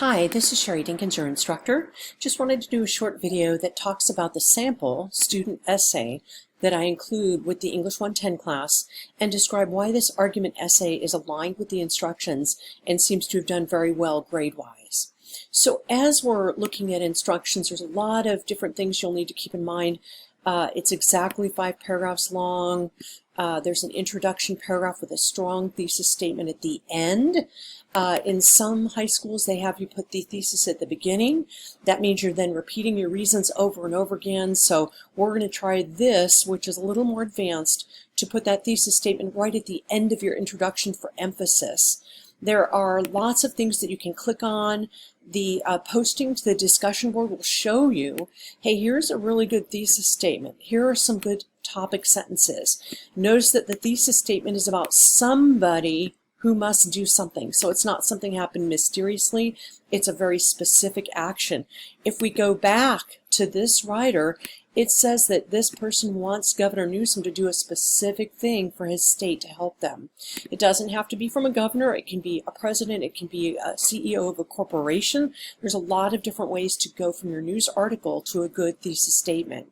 Hi, this is Sherry Dinkins, your instructor. Just wanted to do a short video that talks about the sample student essay that I include with the English 110 class and describe why this argument essay is aligned with the instructions and seems to have done very well grade-wise. So as we're looking at instructions, there's a lot of different things you'll need to keep in mind. It's exactly 5 paragraphs long. There's an introduction paragraph with a strong thesis statement at the end. In some high schools, they have you put the thesis at the beginning. That means you're then repeating your reasons over and over again. So we're going to try this, which is a little more advanced, to put that thesis statement right at the end of your introduction for emphasis. There are lots of things that you can click on. The posting to the discussion board will show you, hey, here's a really good thesis statement. Here are some good topic sentences. Notice that the thesis statement is about somebody who must do something. So it's not something happened mysteriously. It's a very specific action. If we go back to this writer, it says that this person wants Governor Newsom to do a specific thing for his state to help them. It doesn't have to be from a governor. It can be a president. It can be a CEO of a corporation. There's a lot of different ways to go from your news article to a good thesis statement.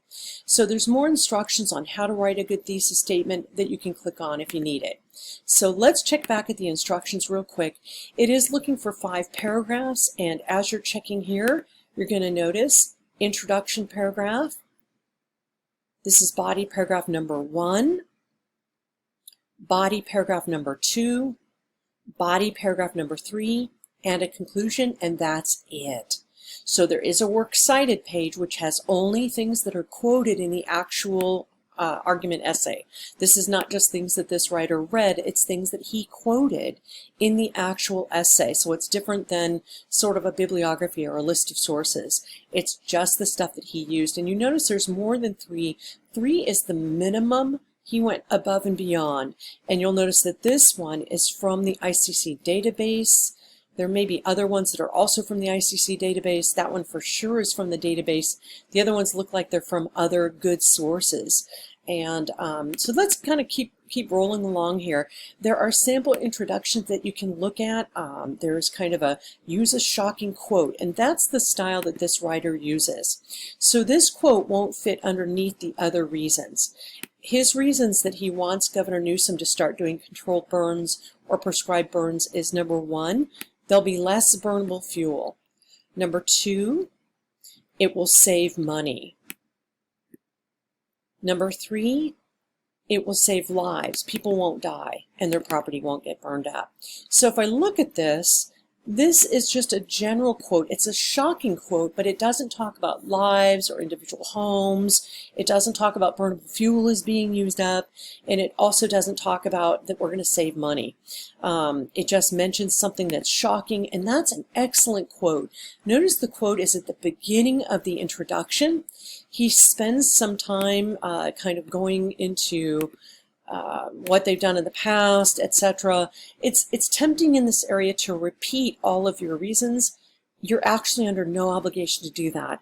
So there's more instructions on how to write a good thesis statement that you can click on if you need it. So let's check back at the instructions real quick. It is looking for 5 paragraphs, and as you're checking here, you're going to notice introduction paragraph. This is body paragraph number 1, body paragraph number 2, body paragraph number 3, and a conclusion, and that's it. So there is a works cited page which has only things that are quoted in the actual argument essay. This is not just things that this writer read, it's things that he quoted in the actual essay. So it's different than sort of a bibliography or a list of sources. It's just the stuff that he used. And you notice there's more than 3. 3 is the minimum. He went above and beyond. And you'll notice that this one is from the ICC database. There may be other ones that are also from the ICC database. That one for sure is from the database. The other ones look like they're from other good sources. And so let's kind of keep rolling along here. There are sample introductions that you can look at. There's kind of a use a shocking quote, and that's the style that this writer uses. So this quote won't fit underneath the other reasons. His reasons that he wants Governor Newsom to start doing controlled burns or prescribed burns is number 1, there'll be less burnable fuel. Number 2, it will save money. Number 3, it will save lives. People won't die and their property won't get burned up. So if I look at this, this is just a general quote. It's a shocking quote, but it doesn't talk about lives or individual homes. It doesn't talk about burnable fuel is being used up, and it also doesn't talk about that we're going to save money. It just mentions something that's shocking, and that's an excellent quote. Notice the quote is at the beginning of the introduction. He spends some time kind of going into what they've done in the past, etc. It's tempting in this area to repeat all of your reasons. You're actually under no obligation to do that.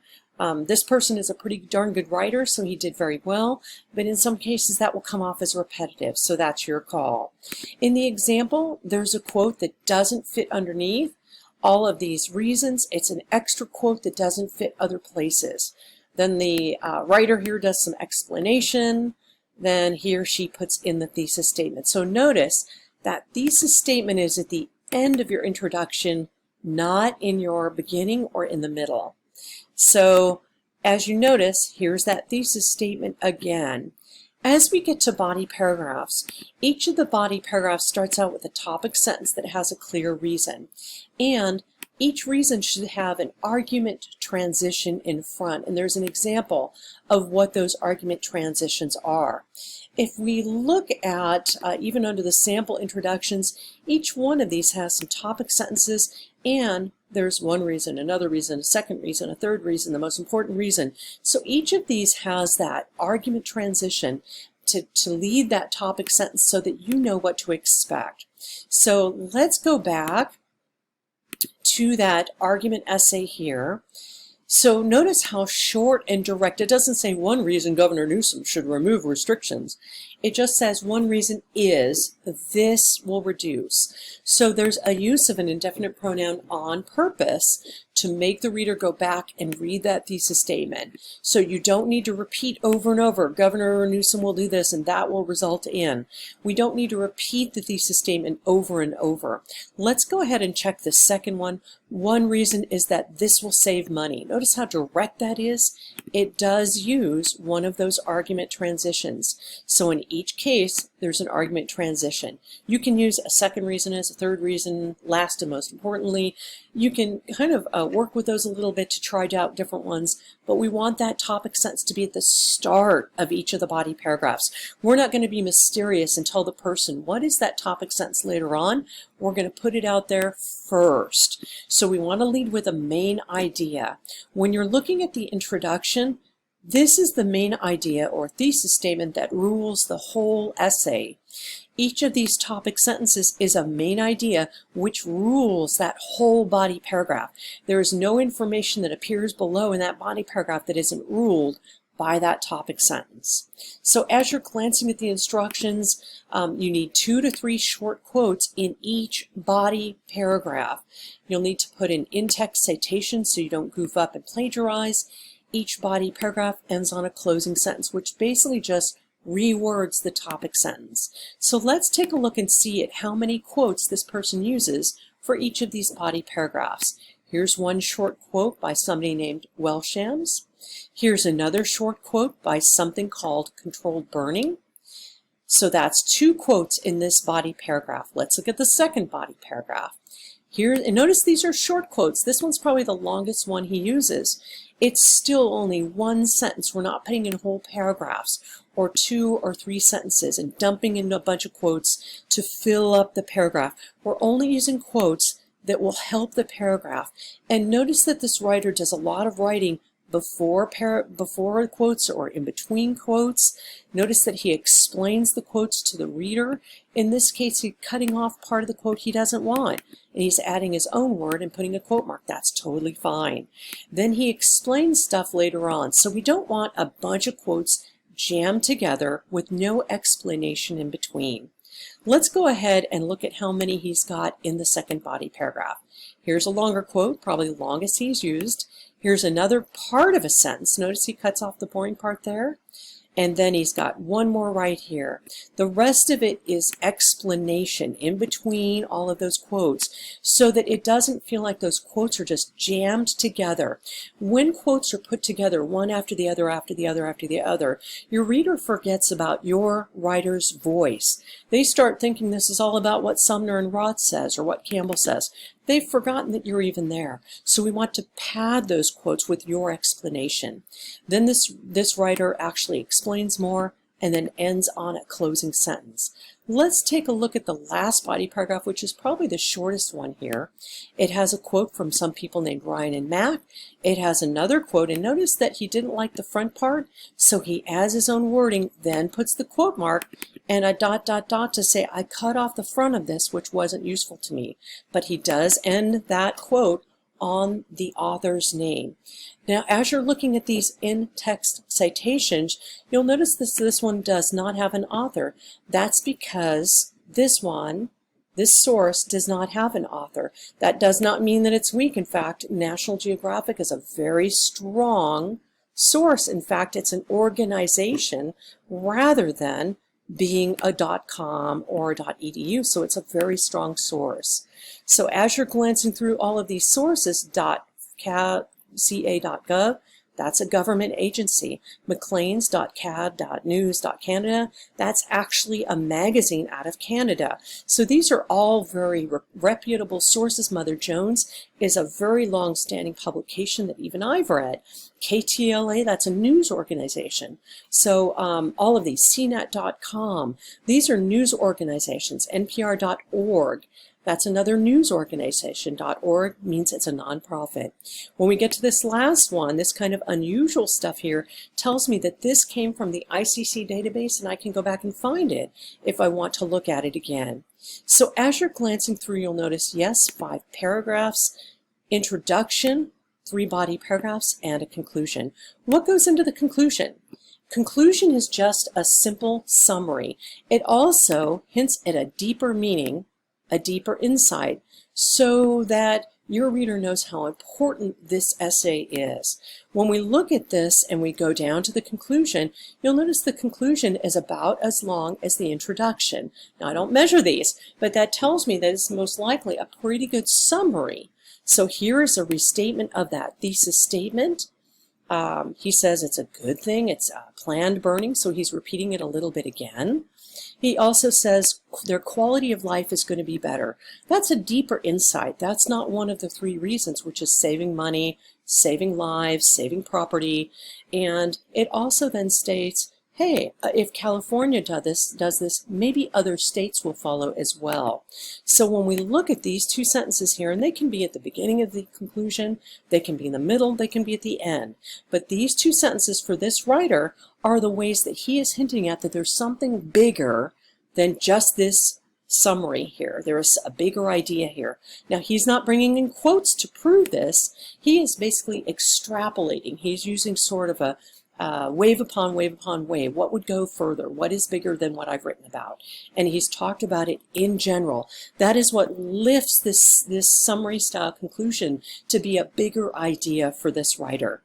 This person is a pretty darn good writer, so he did very well, but in some cases that will come off as repetitive, so that's your call. In the example, there's a quote that doesn't fit underneath all of these reasons. It's an extra quote that doesn't fit other places. Then the writer here does some explanation. Then he or she puts in the thesis statement. So notice that thesis statement is at the end of your introduction, not in your beginning or in the middle. So as you notice, here's that thesis statement again. As we get to body paragraphs, each of the body paragraphs starts out with a topic sentence that has a clear reason. And each reason should have an argument transition in front, and there's an example of what those argument transitions are. If we look at, even under the sample introductions, each one of these has some topic sentences, and there's one reason, another reason, a second reason, a third reason, the most important reason. So each of these has that argument transition to lead that topic sentence so that you know what to expect. So let's go back to that argument essay here. So notice how short and direct. It doesn't say one reason Governor Newsom should remove restrictions. It just says one reason is this will reduce. So there's a use of an indefinite pronoun on purpose to make the reader go back and read that thesis statement. So you don't need to repeat over and over, Governor Newsom will do this and that will result in. We don't need to repeat the thesis statement over and over. Let's go ahead and check the second one. One reason is that this will save money. Notice how direct that is. It does use one of those argument transitions. So in each case, there's an argument transition. You can use a second reason as a third reason, last and most importantly. You can kind of work with those a little bit to try out different ones, but we want that topic sentence to be at the start of each of the body paragraphs. We're not going to be mysterious and tell the person what is that topic sentence later on. We're going to put it out there first. So we want to lead with a main idea. When you're looking at the introduction, this is the main idea or thesis statement that rules the whole essay. Each of these topic sentences is a main idea which rules that whole body paragraph. There is no information that appears below in that body paragraph that isn't ruled by that topic sentence. So as you're glancing at the instructions, you need 2 to 3 short quotes in each body paragraph. You'll need to put in in-text citations so you don't goof up and plagiarize. Each body paragraph ends on a closing sentence, which basically just rewords the topic sentence. So let's take a look and see at how many quotes this person uses for each of these body paragraphs. Here's one short quote by somebody named Welshams. Here's another short quote by something called controlled burning. So that's 2 quotes in this body paragraph. Let's look at the second body paragraph. Here, and notice these are short quotes. This one's probably the longest one he uses. It's still only one sentence. We're not putting in whole paragraphs or 2 or 3 sentences and dumping in a bunch of quotes to fill up the paragraph. We're only using quotes that will help the paragraph. And notice that this writer does a lot of writing before quotes or in between quotes. Notice that he explains the quotes to the reader. In this case, he's cutting off part of the quote he doesn't want, and he's adding his own word and putting a quote mark. That's totally fine. Then he explains stuff later on. So we don't want a bunch of quotes jammed together with no explanation in between. Let's go ahead and look at how many he's got in the second body paragraph. Here's a longer quote, probably the longest he's used. Here's another part of a sentence. Notice he cuts off the boring part there. And then he's got one more right here. The rest of it is explanation in between all of those quotes so that it doesn't feel like those quotes are just jammed together. When quotes are put together one after the other, after the other, after the other, your reader forgets about your writer's voice. They start thinking this is all about what Sumner and Roth says or what Campbell says. They've forgotten that you're even there. So we want to pad those quotes with your explanation. Then this writer actually explains more and then ends on a closing sentence. Let's take a look at the last body paragraph, which is probably the shortest one here. It has a quote from some people named Ryan and Mac. It has another quote, and notice that he didn't like the front part, so he adds his own wording, then puts the quote mark and a ... to say, I cut off the front of this, which wasn't useful to me. But he does end that quote on the author's name. Now, as you're looking at these in-text citations, you'll notice this one does not have an author. That's because this source does not have an author. That does not mean that it's weak. In fact, National Geographic is a very strong source. In fact, it's an organization rather than being a .com or a .edu, so it's a very strong source. So as you're glancing through all of these sources, .ca.gov, that's a government agency. Maclean's.cad.news.canada, that's actually a magazine out of Canada. So these are all very reputable sources. Mother Jones is a very long-standing publication that even I've read. KTLA, that's a news organization. So all of these, CNET.com, these are news organizations. NPR.org, that's another news organization. .org means it's a nonprofit. When we get to this last one, this kind of unusual stuff here tells me that this came from the ICC database, and I can go back and find it if I want to look at it again. So as you're glancing through, you'll notice, yes, 5 paragraphs, introduction, 3 body paragraphs, and a conclusion. What goes into the conclusion? Conclusion is just a simple summary. It also hints at a deeper meaning, a deeper insight, so that your reader knows how important this essay is. When we look at this and we go down to the conclusion, you'll notice the conclusion is about as long as the introduction. Now, I don't measure these, but that tells me that it's most likely a pretty good summary. So here is a restatement of that thesis statement. He says it's a good thing, it's planned burning, so he's repeating it a little bit again. He also says their quality of life is going to be better. That's a deeper insight. That's not one of the three reasons, which is saving money, saving lives, saving property. And it also then states, hey, if California does this, maybe other states will follow as well. So when we look at these two sentences here, and they can be at the beginning of the conclusion, they can be in the middle, they can be at the end. But these two sentences for this writer are the ways that he is hinting at that there's something bigger than just this summary here. There is a bigger idea here. Now, he's not bringing in quotes to prove this. He is basically extrapolating. He's using sort of a wave upon wave upon wave. What would go further? What is bigger than what I've written about? And he's talked about it in general. That is what lifts this summary style conclusion to be a bigger idea for this writer.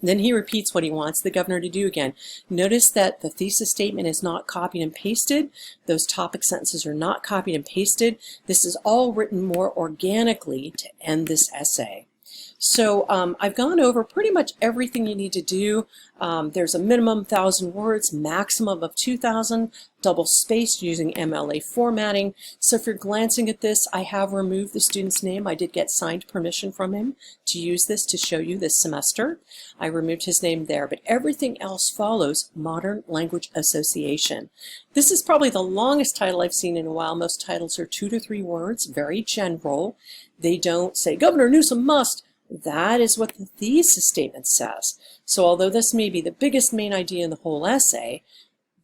Then he repeats what he wants the governor to do again. Notice that the thesis statement is not copied and pasted. Those topic sentences are not copied and pasted. This is all written more organically to end this essay. So I've gone over pretty much everything you need to do. There's a minimum 1,000 words, maximum of 2,000, double spaced using MLA formatting. So if you're glancing at this, I have removed the student's name. I did get signed permission from him to use this to show you this semester. I removed his name there, but everything else follows modern language association. This is probably the longest title I've seen in a while. Most titles are 2 to 3 words, very general. They don't say, Governor Newsom must. That is what the thesis statement says. So although this may be the biggest main idea in the whole essay,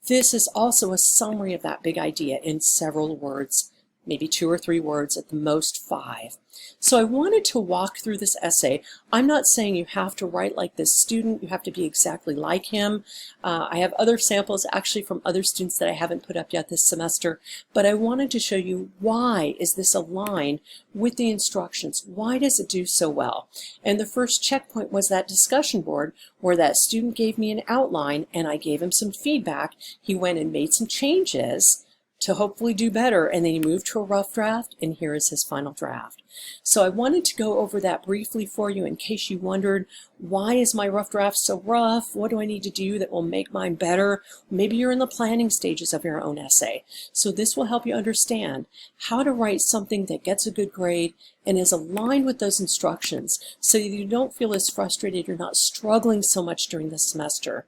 this is also a summary of that big idea in several words, maybe 2 or 3 words, at the most 5. So I wanted to walk through this essay. I'm not saying you have to write like this student, you have to be exactly like him. I have other samples actually from other students that I haven't put up yet this semester, but I wanted to show you why is this aligned with the instructions. Why does it do so well? And the first checkpoint was that discussion board where that student gave me an outline and I gave him some feedback. He went and made some changes to hopefully do better, and then he moved to a rough draft, and here is his final draft. So I wanted to go over that briefly for you in case you wondered, why is my rough draft so rough? What do I need to do that will make mine better? Maybe you're in the planning stages of your own essay. So this will help you understand how to write something that gets a good grade and is aligned with those instructions so you don't feel as frustrated, you're not struggling so much during the semester.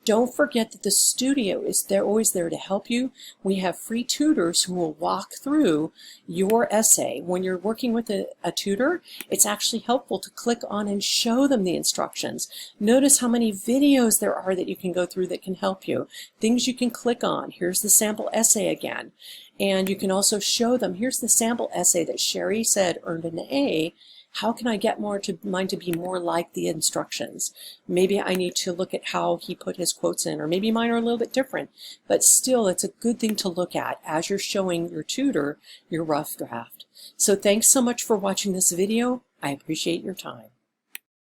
Don't forget that the studio is always there to help you. We have free tutors who will walk through your essay. When you're working with a tutor, it's actually helpful to click on and show them the instructions. Notice how many videos there are that you can go through that can help you. Things you can click on. Here's the sample essay again. And you can also show them, here's the sample essay that Sherry said earned an A. How can I get mine to be more like the instructions? Maybe I need to look at how he put his quotes in, or maybe mine are a little bit different. But still, it's a good thing to look at as you're showing your tutor your rough draft. So thanks so much for watching this video. I appreciate your time.